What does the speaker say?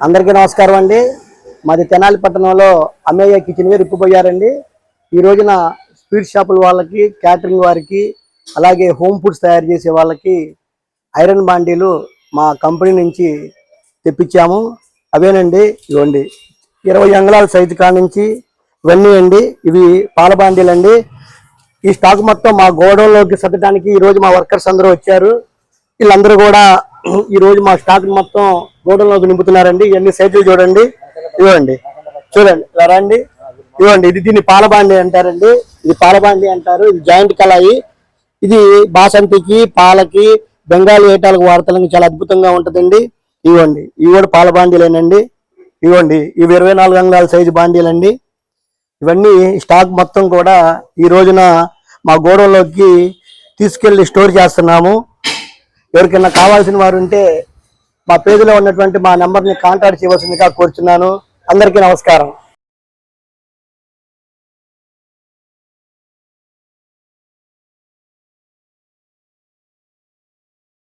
అందరికీ నమస్కారం అండి. మాది తెనాలి పట్టణంలో అమ్మయ్య కిచెన్ వేర్ ఇప్పుపోయారండి. ఈ రోజున స్వీట్ షాపుల వాళ్ళకి, క్యాటరింగ్ వారికి, అలాగే హోమ్ ఫుడ్స్ తయారు చేసే వాళ్ళకి ఐరన్ బాండీలు మా కంపెనీ నుంచి తెప్పించాము. అవేనండి ఇవ్వండి, 20 అంగుళాల సైజు కాడ నుంచి ఇవన్నీ అండి. ఇవి పాల బాండీలు అండి. ఈ స్టాక్ మొత్తం మా గోడౌన్లోకి సర్దడానికి ఈ రోజు మా వర్కర్స్ అందరూ వచ్చారు. వీళ్ళందరూ కూడా ఈ రోజు మా స్టాక్ మొత్తం గోడౌన్లోకి నింపుతున్నారండి. ఇవన్నీ సైజులు చూడండి, ఇవ్వండి చూడండి, రండి ఇవ్వండి. ఇది దీన్ని పాలబాండి అంటారండి. ఇది పాలబాండి అంటారు. ఇది జాయింట్ కళాయి. ఇది బాసంతికి, పాలకి, బెంగాలీ ఐటాలకు వాడతానికి చాలా అద్భుతంగా ఉంటుందండి. ఇవ్వండి, ఇవి కూడా పాల బాండీలేనండి. ఇవ్వండి, ఇవి 24 అంగుళాల సైజు బాండీలండి. ఇవన్నీ స్టాక్ మొత్తం కూడా ఈ రోజున మా గోడౌన్లోకి తీసుకెళ్లి స్టోర్ చేస్తున్నాము. ఎవరికైనా కావాల్సిన వారు ఉంటే మా పేజీలో ఉన్నటువంటి మా నెంబర్ని కాంటాక్ట్ చేయవలసిందిగా కోరుచున్నాను. అందరికీ నమస్కారం.